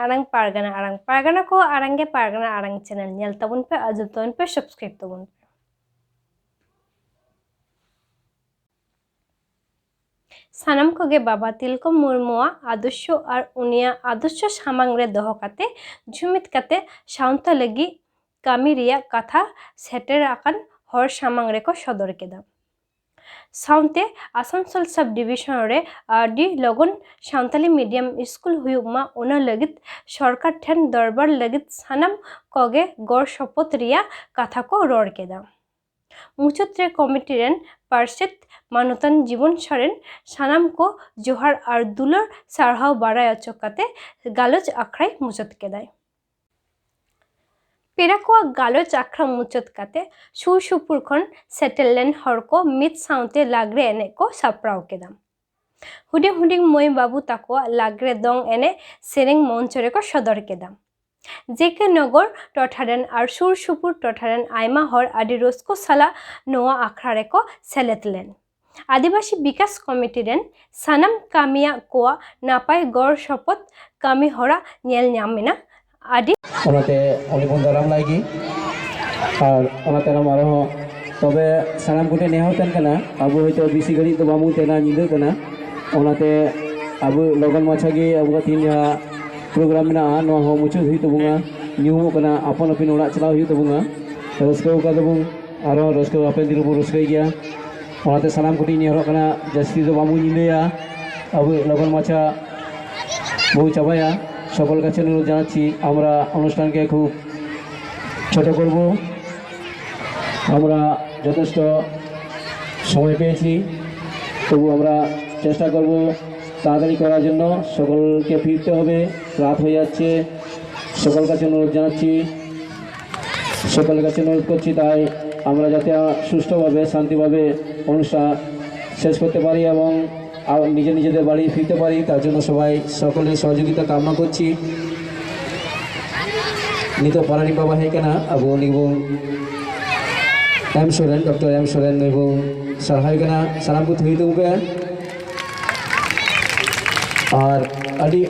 pargana ko arange pargana arang channel nyel tabun pe ajub tabun pe subscribe tabun pe sanam koge baba Tilka Murmuwa adosho ar unia adosho samang re doho kate jumit kate saunta lagi kami riya katha seter akan hor samang re ko sodor keda साउंते Asansol sub division रे आदि लगन सान्ताली medium school हुयुमा ओना लगित सरकार ठेन दरबार लगित सानाम कोगे गौर शपथ रिया कथा को रोड केदा मुचुत्रे कमिटी रेन पार्षद मानतन जीवन सरेन सानाम को जोहार आर दुलर सारहाव बाराय अचकाते गालोज आखराय मुचत केदाय पेराकुआ गालोज आखरा मुचत काते सुर सुपुर खन सेटलैंड हर को मित साउंते लागरे एने को साप्राव केदाम हुडिंग हुडिंग मोय बाबू ताकुआ लागरे दंग एने सेरेंग मंचरे को सदर केदाम जेके नगर टठारेन आर सुर सुपुर टठारेन आयमा हर आदि रोस्को साला नोआ आखरा रे को सेलेतलेन आदिवासी विकास कमिटी रेन सानाम कामिया कोआ नापाय गौर शपथ कामी हरा नेल न्यामिना आदि ओनाते अनेक दाराम लागी और ओनाते आरो तबे सानाम गुटे नेहतन कना अब हयतो बिसि गरी तो बामु तेना निदो कना ओनाते अब लगन माछागी अब तीन प्रोग्राम में नो हो मुचु हुई तबुंगा न्यूमो कना अपन अपन ओड़ा चलाव हुई तबुंगा रस्को का तबुं आरो रस्को अपन दिनो रस्कै गया ओनाते सानाम गुटी नेहरो कना जस्ती तो बामु निदेया अब लगन माछा बहु चाबाया सकल काছে অনুরোধ জানাচ্ছি আমরা অনুষ্ঠানকে খুব ছোট করব আমরা যথেষ্ট সময় পেয়েছি তবু আমরা চেষ্টা করব তাড়াতাড়ি করার জন্য সকলকে ফিরতে হবে রাত হয়ে যাচ্ছে সকল কাছে অনুরোধ জানাচ্ছি সকলের কাছে অনুরোধ করছি তাই আমরা যাতে সুষ্ঠুভাবে শান্তিভাবে অনুষ্ঠান শেষ করতে পারি এবং নিজে নিজেদের বাড়ি ফিরতে পারি তার জন্য সবাই সকলের সহযোগিতা কামনা করছি নিতো পারানি বাবা হে কেনা আবু নিবুং M Soren doctor M Soren নিবুং সারহাই কেনা সালাম কো থুই দুবে আর আদি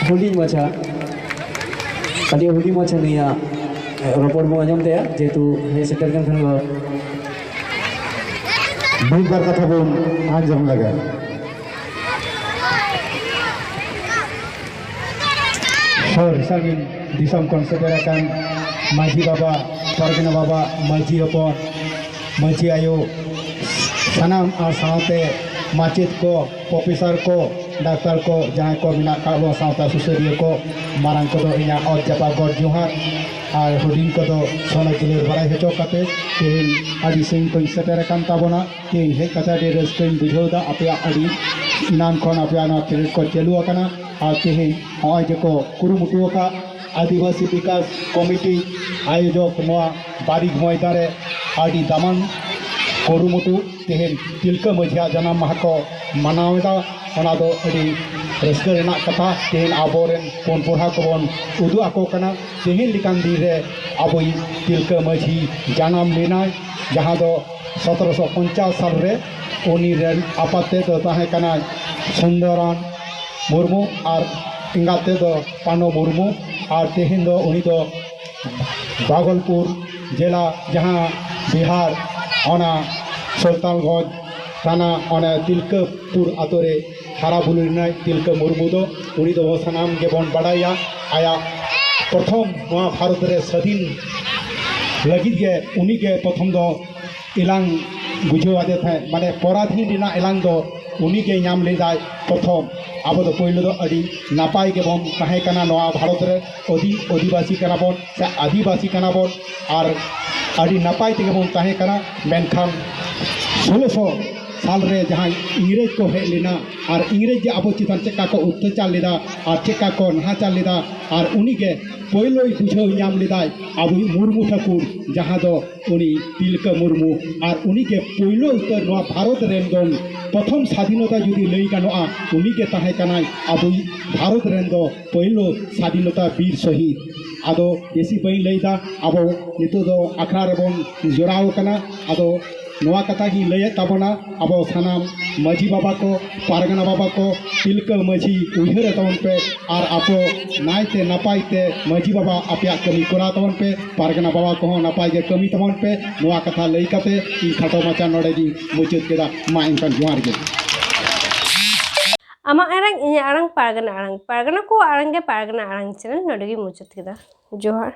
হুডিং মাছা নিয়া রপর মো আজম তে যেহেতু হে সেক্টর কেন খান बुधवार कथा बोन आंजम लगा और सागिन दिसम कॉन्सेप्ट माझी बाबा परगना बाबा माझी अपन माझी आयो सानाम और साथे माचेत को प्रोफेसर को डाक्टर को जहाँ को मिना कालो सावता सुसरिया को मारंग को इना और जपा गॉड जोहार और हुडिंग को सोना जिले बड़ाई हेचो काते तेल आदि सिंह को सेटर कान ताबोना तेल हे कथा दे रेस्टोरेंट बुझोदा अपया आदि इनान खन अपया ना क्रेडिट को चलु आकना और तेल होय जको कुरुमुटु का आदिवासी विकास कमिटी आयोजक नोआ बारिक मयदारे आदि दामान कुरुमुटु तेल तिलका मझिया जन्म माह को मनावेदा ओना दो आदि रस्कर रेना कथा तेल आबोरेन पोन पोहा कोबन उदु आको कना तेल लिकान दिरे आबोई तिलका मझी जन्म लेना जहाँ दो 1750 साल रे उनी रेन आपाते दो ताहे कना सुंदरान मुर्मू और इंगाते दो पानो मुर्मू और तेहिन दो उनी दो भागलपुर जिला जहाँ बिहार ओना सुल्तानगंज थाना ओना तिलकापुर आतोरे हारा बुलुना तिलका मुर्मू दो उनी दो सानाम गेबन बाडाया आया प्रथम भारत रे स्वाधीन लगित गे उनी के प्रथम दो इलांग बुझाते थे माने पराधीन दिना इलांग दो उनी के नाम ले जाए प्रथम अब दो पहिलो दो अड़ी नापाय के बम कहे कना नवा भारत रे आदिवासी कना बन से आदिवासी कना बन और अड़ी नापाय ते बम कहे कना मेनखान 1600 साल रे जहाँ इंग्रेज को हेज लेना और इंग्रेज जे अब चितान चेका को अत्याचार लेदा और चेका को नाहाचार लेदा और उनी के पहिलो बुझाव नाम लेदा अब मुर्मू ठाकुर जहाँ दो उनी तिलका मुर्मू और उनी के पहिलो उत्तर नवा भारत रेन दो प्रथम स्वाधीनता जुदी लई गानोआ उनी के ताहे कनाय अब भारत रेन दो पहिलो स्वाधीनता वीर शहीद आदो बेसी बई लईदा अब नितो दो आखड़ा रे बन जोराव कना आदो नोआ कथा गी लय ताबना अब सानाम माझी बाबा को पारगना बाबा को तिलका माझी उहर तवन पे और आपो नायते नापायते माझी बाबा आपया कमी करा तवन पे पारगना बाबा को नापाय गे कमी तवन पे नोआ कथा लय काते इन खाटो माचा नोडे गी मुचुत केदा मा इनकान जोहार गे Amang arang inya arang pargana ko arang ge pargana arang channel nodegi muchut kida. Johar.